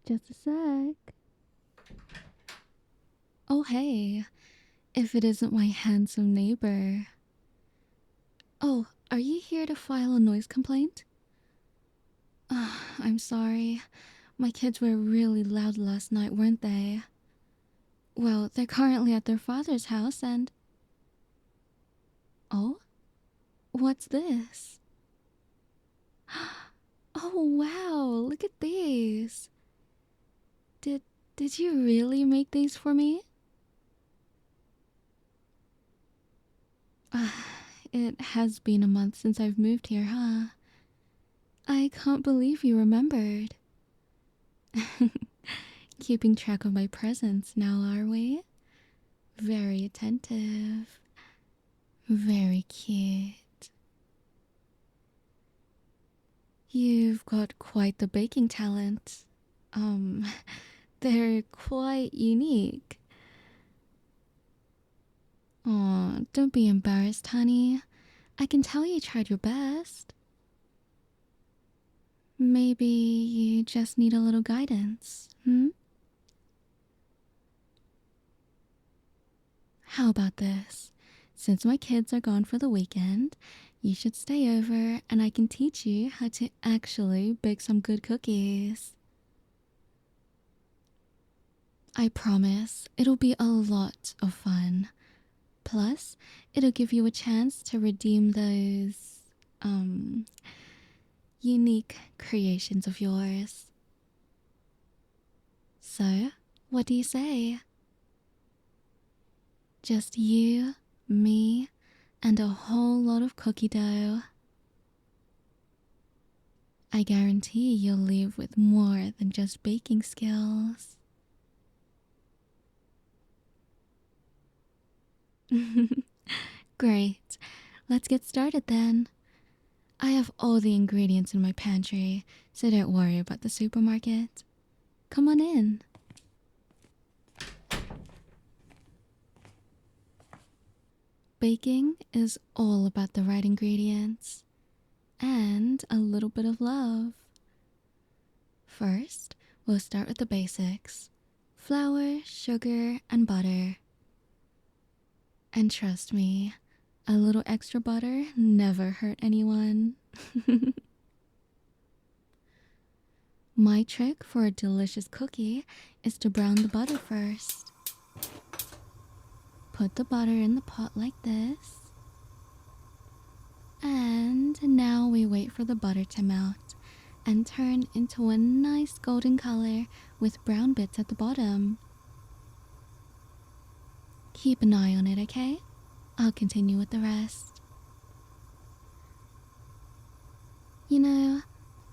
Just a sec. Oh, hey. If it isn't my handsome neighbor. Oh, are you here to file a noise complaint? I'm sorry. My kids were really loud last night, weren't they? Well, they're currently at their father's house and... Oh? What's this? Oh, wow. Look at these. Did you really make these for me? It has been a month since I've moved here, huh? I can't believe you remembered. Keeping track of my presents now, are we? Very attentive. Very cute. You've got quite the baking talent. They're quite unique. Aw, don't be embarrassed, honey. I can tell you tried your best. Maybe you just need a little guidance, hmm? How about this? Since my kids are gone for the weekend, you should stay over and I can teach you how to actually bake some good cookies. I promise it'll be a lot of fun. Plus, it'll give you a chance to redeem those, unique creations of yours. So, what do you say? Just you, me, and a whole lot of cookie dough. I guarantee you'll leave with more than just baking skills. Great. Let's get started then. I have all the ingredients in my pantry, so don't worry about the supermarket. Come on in. Baking is all about the right ingredients and a little bit of love. First, we'll start with the basics: flour, sugar, and butter. And trust me, a little extra butter never hurt anyone. My trick for a delicious cookie is to brown the butter first. Put the butter in the pot like this. And now we wait for the butter to melt and turn into a nice golden color with brown bits at the bottom. Keep an eye on it, okay? I'll continue with the rest. You know,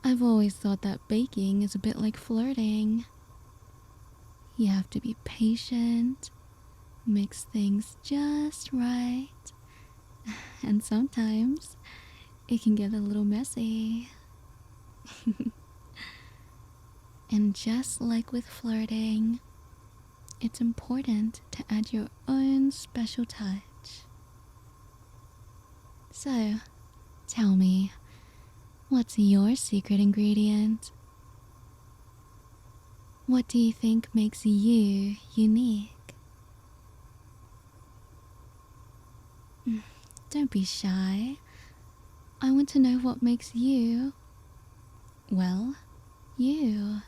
I've always thought that baking is a bit like flirting. You have to be patient, mix things just right, and sometimes it can get a little messy. And just like with flirting, it's important to add your own special touch. So, tell me, what's your secret ingredient? What do you think makes you unique? Don't be shy. I want to know what makes you, well, you.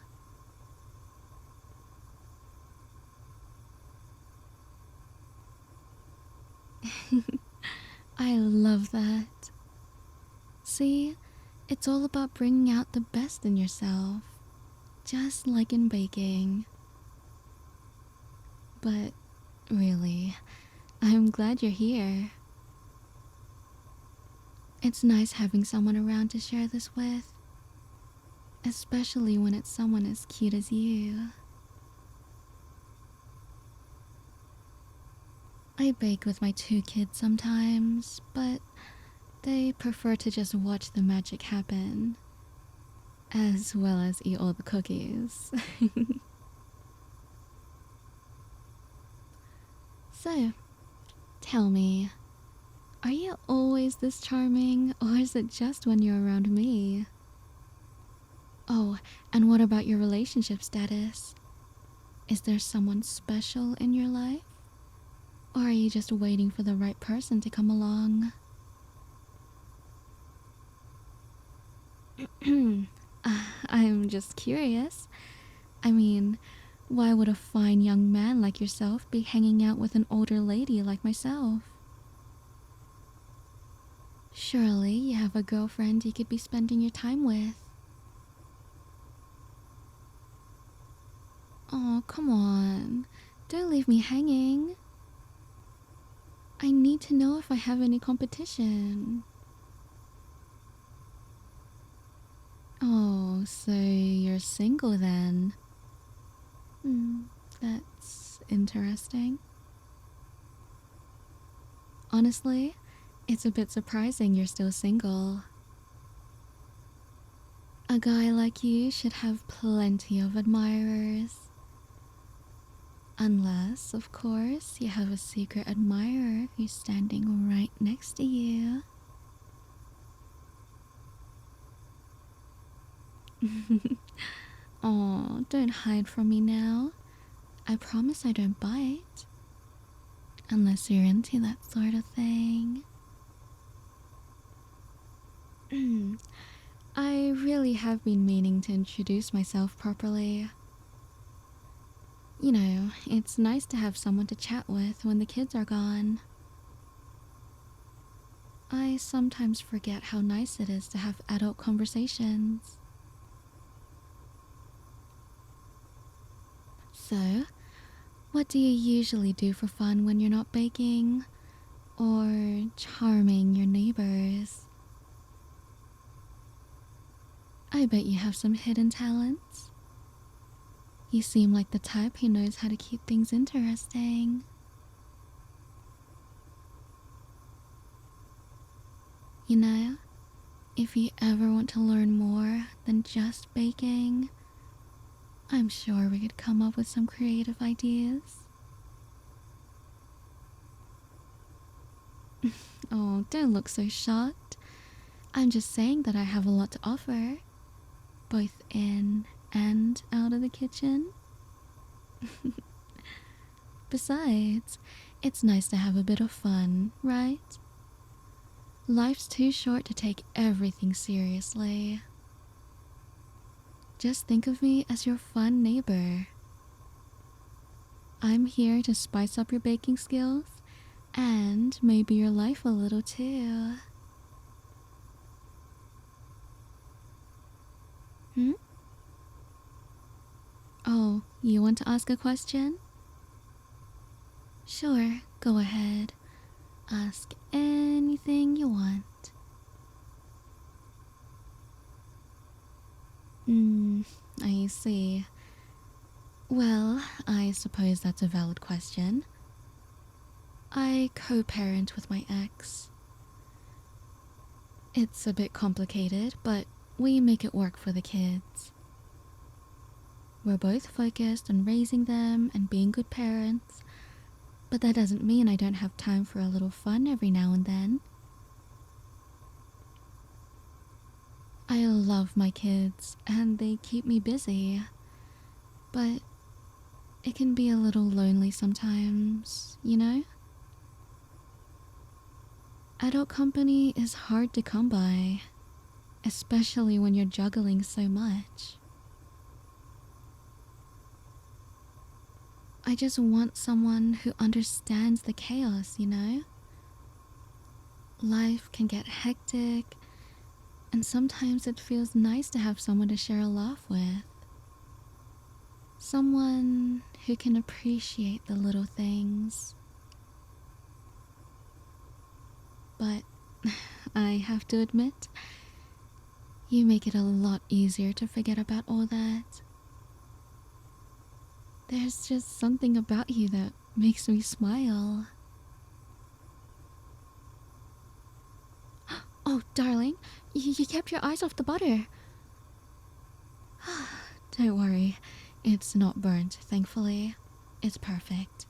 I love that. See, it's all about bringing out the best in yourself, just like in baking. But really, I'm glad you're here. It's nice having someone around to share this with, especially when it's someone as cute as you. I bake with my 2 kids sometimes, but they prefer to just watch the magic happen, as well as eat all the cookies. So, tell me, are you always this charming, or is it just when you're around me? Oh, and what about your relationship status? Is there someone special in your life? Or are you just waiting for the right person to come along? I'm just curious. I mean, why would a fine young man like yourself be hanging out with an older lady like myself? Surely you have a girlfriend you could be spending your time with. Oh, come on. Don't leave me hanging. I need to know if I have any competition. Oh, so you're single then? That's interesting. Honestly, it's a bit surprising you're still single. A guy like you should have plenty of admirers. Unless, of course, you have a secret admirer who's standing right next to you. Oh, don't hide from me now. I promise I don't bite. Unless you're into that sort of thing. I really have been meaning to introduce myself properly. You know, it's nice to have someone to chat with when the kids are gone. I sometimes forget how nice it is to have adult conversations. So, what do you usually do for fun when you're not baking? Or charming your neighbors? I bet you have some hidden talents. You seem like the type who knows how to keep things interesting. You know, if you ever want to learn more than just baking, I'm sure we could come up with some creative ideas. Oh, don't look so shocked. I'm just saying that I have a lot to offer, both in and out of the kitchen. Besides, it's nice to have a bit of fun, right? Life's too short to take everything seriously. Just think of me as your fun neighbor. I'm here to spice up your baking skills and maybe your life a little too. Hmm? Oh, you want to ask a question? Sure, go ahead. Ask anything you want. I see. Well, I suppose that's a valid question. I co-parent with my ex. It's a bit complicated, but we make it work for the kids. We're both focused on raising them and being good parents, but that doesn't mean I don't have time for a little fun every now and then. I love my kids, and they keep me busy, but it can be a little lonely sometimes, you know? Adult company is hard to come by, especially when you're juggling so much. I just want someone who understands the chaos, you know? Life can get hectic, and sometimes it feels nice to have someone to share a laugh with. Someone who can appreciate the little things. But I have to admit, you make it a lot easier to forget about all that. There's just something about you that makes me smile. Oh, darling, you kept your eyes off the butter. Don't worry, it's not burnt, thankfully. It's perfect.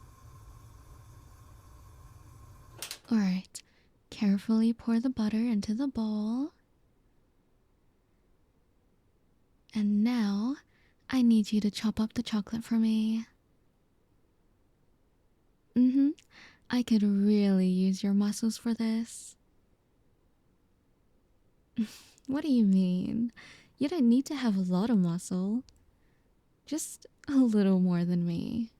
Alright, carefully pour the butter into the bowl. And now, I need you to chop up the chocolate for me. I could really use your muscles for this. What do you mean? You don't need to have a lot of muscle. Just a little more than me.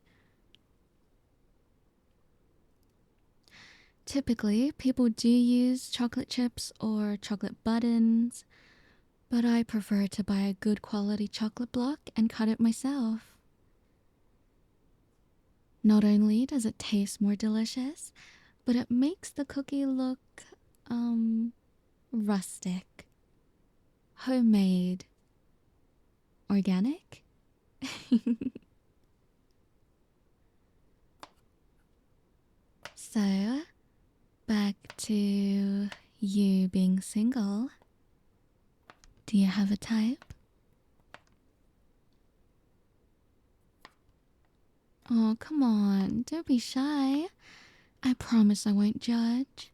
Typically, people do use chocolate chips or chocolate buttons, but I prefer to buy a good quality chocolate block and cut it myself. Not only does it taste more delicious, but it makes the cookie look, rustic, homemade, organic. So, back to you being single. Do you have a type? Oh, come on, don't be shy. I promise I won't judge.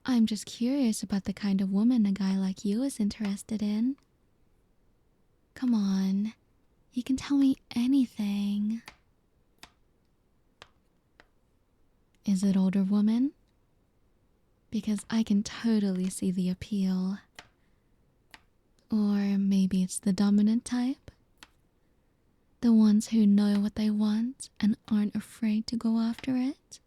I'm just curious about the kind of woman a guy like you is interested in. Come on, you can tell me anything. Is it older woman? Because I can totally see the appeal. Or maybe it's the dominant type? The ones who know what they want and aren't afraid to go after it?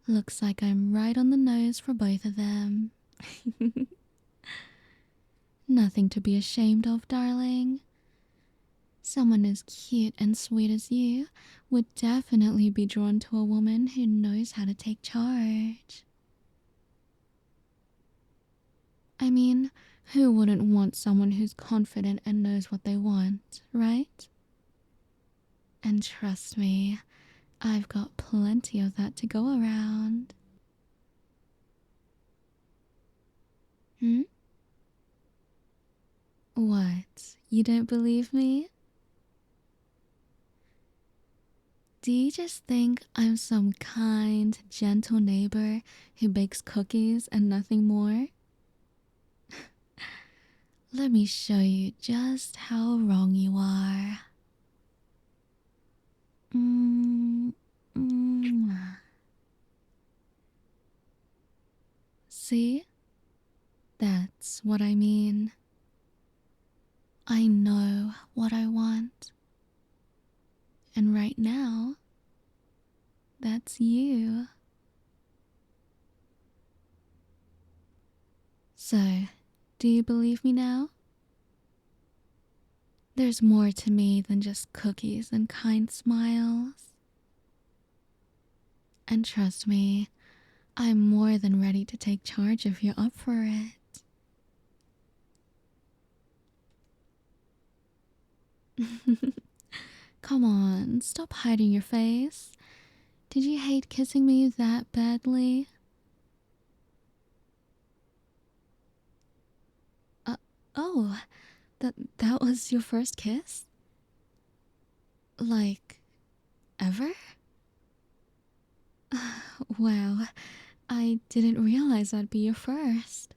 Looks like I'm right on the nose for both of them. Nothing to be ashamed of, darling. Someone as cute and sweet as you would definitely be drawn to a woman who knows how to take charge. I mean, who wouldn't want someone who's confident and knows what they want, right? And trust me, I've got plenty of that to go around. What? You don't believe me? Do you just think I'm some kind, gentle neighbor who bakes cookies and nothing more? Let me show you just how wrong you are. See? That's what I mean. I know what I want. And right now, that's you. So, do you believe me now? There's more to me than just cookies and kind smiles. And trust me, I'm more than ready to take charge if you're up for it. Come on, stop hiding your face. Did you hate kissing me that badly? Oh, that was your first kiss? Like, ever? Wow, I didn't realize I'd be your first.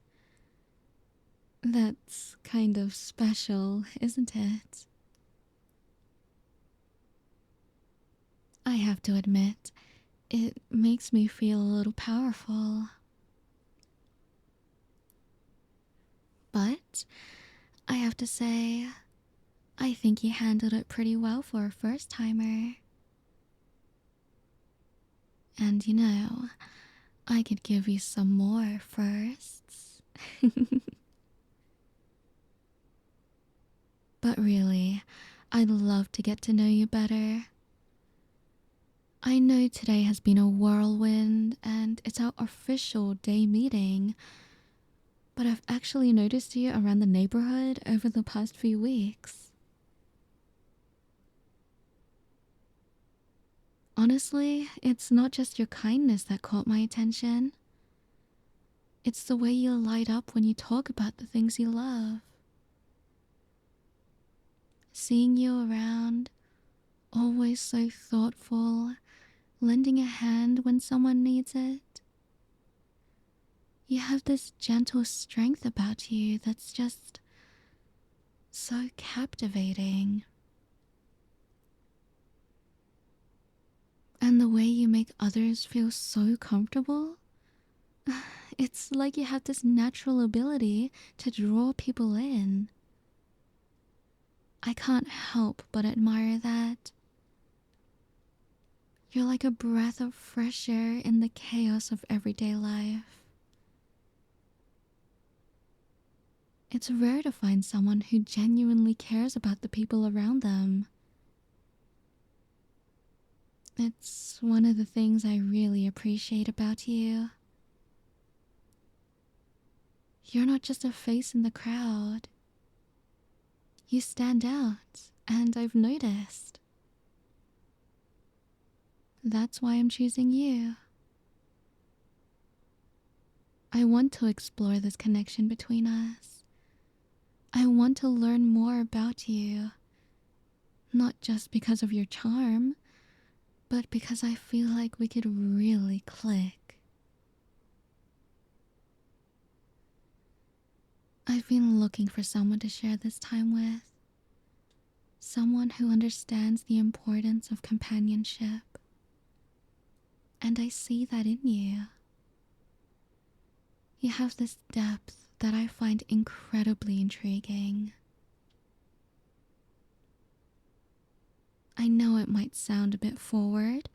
That's kind of special, isn't it? I have to admit, it makes me feel a little powerful. But I have to say, I think you handled it pretty well for a first-timer. And you know, I could give you some more firsts. But really, I'd love to get to know you better. I know today has been a whirlwind and it's our official day meeting, but I've actually noticed you around the neighborhood over the past few weeks. Honestly, it's not just your kindness that caught my attention. It's the way you light up when you talk about the things you love. Seeing you around, always so thoughtful, lending a hand when someone needs it. You have this gentle strength about you that's just so captivating. And the way you make others feel so comfortable, it's like you have this natural ability to draw people in. I can't help but admire that. You're like a breath of fresh air in the chaos of everyday life. It's rare to find someone who genuinely cares about the people around them. It's one of the things I really appreciate about you. You're not just a face in the crowd. You stand out, and I've noticed. That's why I'm choosing you. I want to explore this connection between us. I want to learn more about you. Not just because of your charm, but because I feel like we could really click. I've been looking for someone to share this time with. Someone who understands the importance of companionship. And I see that in you. You have this depth that I find incredibly intriguing. I know it might sound a bit forward,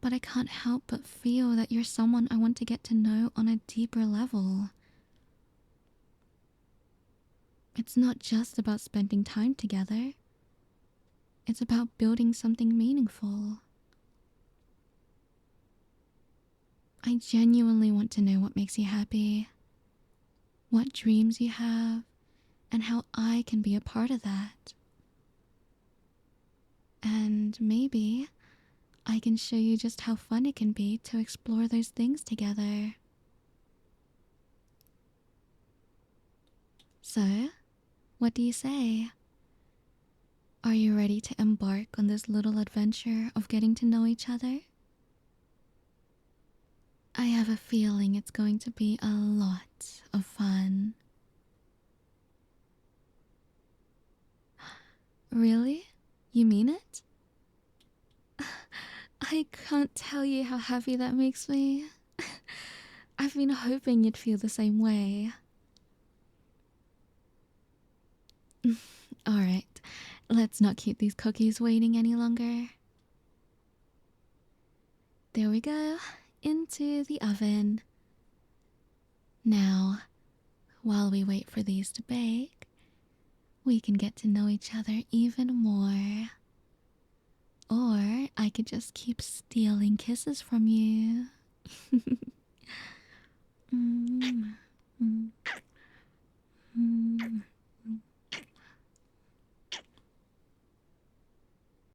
but I can't help but feel that you're someone I want to get to know on a deeper level. It's not just about spending time together. It's about building something meaningful. I genuinely want to know what makes you happy, what dreams you have, and how I can be a part of that. And maybe I can show you just how fun it can be to explore those things together. So, what do you say? Are you ready to embark on this little adventure of getting to know each other? I have a feeling it's going to be a lot of fun. Really? You mean it? I can't tell you how happy that makes me. I've been hoping you'd feel the same way. Alright, let's not keep these cookies waiting any longer. There we go, into the oven. Now, while we wait for these to bake, we can get to know each other even more. Or I could just keep stealing kisses from you. Mm, mm.